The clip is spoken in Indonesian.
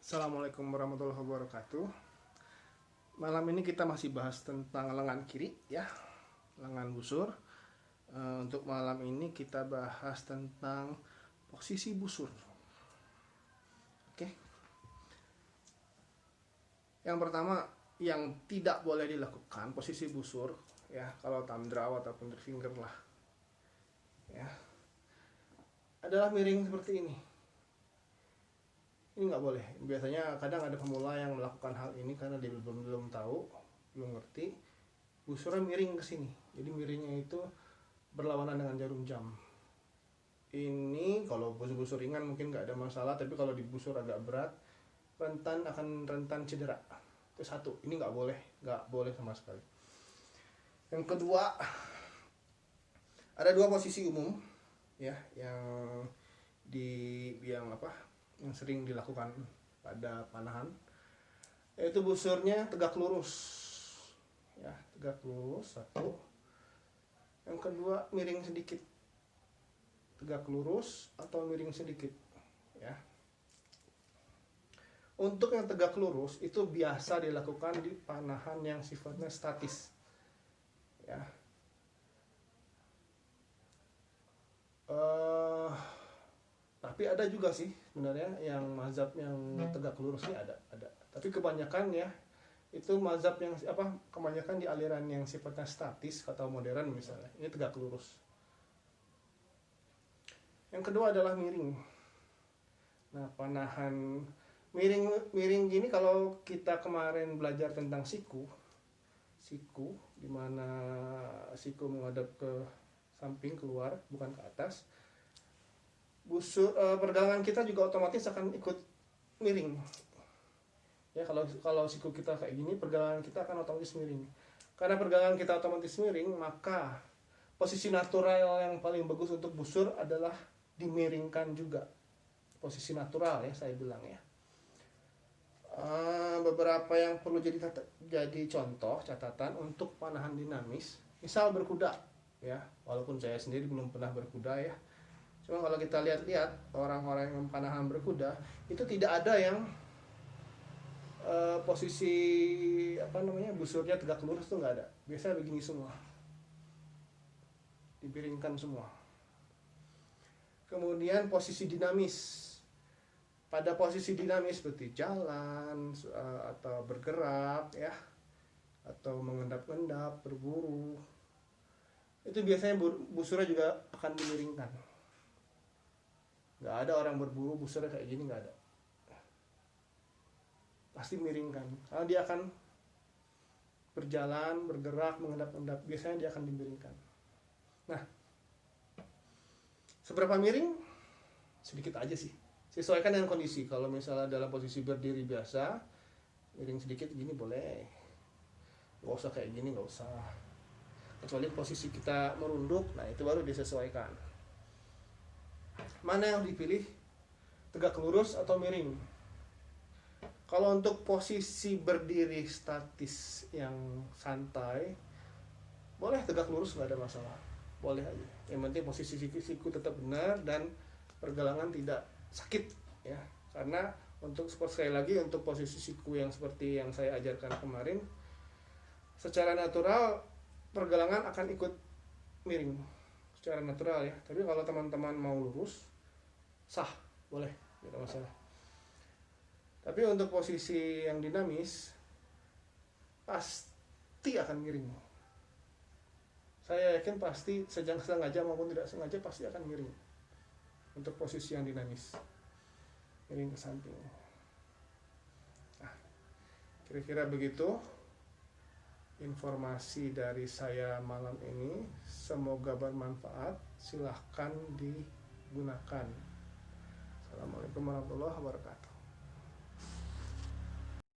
Assalamualaikum warahmatullahi wabarakatuh. Malam ini kita masih bahas tentang lengan kiri ya, lengan busur. Untuk malam ini kita bahas tentang posisi busur. Oke. Yang pertama yang tidak boleh dilakukan posisi busur ya, kalau thumb draw ataupun third finger lah ya, adalah miring seperti ini. Ini nggak boleh. Biasanya kadang ada pemula yang melakukan hal ini karena dia belum tahu, belum ngerti. Busurnya miring ke sini. Jadi miringnya itu berlawanan dengan jarum jam. Ini kalau busur-busur ringan mungkin nggak ada masalah, tapi kalau dibusur agak berat, rentan cedera. Itu satu. Ini nggak boleh sama sekali. Yang kedua, ada dua posisi umum ya yang sering dilakukan pada panahan, yaitu busurnya tegak lurus ya, tegak lurus satu. Yang kedua miring sedikit, tegak lurus atau miring sedikit ya. Untuk yang tegak lurus itu biasa dilakukan di panahan yang sifatnya statis ya. Tapi ada juga sih sebenarnya yang mazhab yang tegak lurus ini ada. Tapi kebanyakan ya itu mazhab yang kebanyakan di aliran yang sifatnya statis atau modern misalnya, ini tegak lurus. Yang kedua adalah miring. Nah, panahan miring gini, kalau kita kemarin belajar tentang siku di mana siku menghadap ke samping keluar bukan ke atas, pergelangan kita juga otomatis akan ikut miring ya. Kalau siku kita kayak gini, pergelangan kita akan otomatis miring. Karena pergelangan kita otomatis miring, maka posisi natural yang paling bagus untuk busur adalah dimiringkan juga. Posisi natural ya, saya bilang ya. Beberapa yang perlu jadi contoh catatan untuk panahan dinamis, misal berkuda ya. Walaupun saya sendiri belum pernah berkuda ya, cuma kalau kita lihat orang-orang yang panahan berkuda itu tidak ada yang posisi busurnya tegak lurus, tuh nggak ada. Biasanya begini semua, dipiringkan semua. Kemudian posisi dinamis, pada posisi dinamis seperti jalan atau bergerak ya, atau mengendap-endap, berburu, itu biasanya busurnya juga akan dimiringkan. Nggak ada orang berburu busurnya kayak gini, nggak ada. Pasti miringkan, karena dia akan berjalan, bergerak, mengendap-endap, biasanya dia akan dimiringkan. Nah, seberapa miring? Sedikit aja sih, sesuaikan dengan kondisi. Kalau misalnya dalam posisi berdiri biasa, miring sedikit gini boleh, nggak usah kayak gini, nggak usah. Kecuali posisi kita merunduk, nah itu baru disesuaikan. Mana yang dipilih, tegak lurus atau miring? Kalau untuk posisi berdiri statis yang santai, boleh tegak lurus, nggak ada masalah, boleh aja. Yang penting posisi siku tetap benar dan pergelangan tidak sakit ya. Karena sekali lagi untuk posisi siku yang seperti yang saya ajarkan kemarin, secara natural pergelangan akan ikut miring secara natural ya. Tapi kalau teman-teman mau lurus, sah, boleh, tidak masalah. Tapi untuk posisi yang dinamis pasti akan miring. Saya yakin pasti, sengaja maupun tidak sengaja pasti akan miring. Untuk posisi yang dinamis, miring ke samping. Nah, kira-kira begitu informasi dari saya malam ini. Semoga bermanfaat. Silahkan digunakan. Assalamualaikum warahmatullahi wabarakatuh.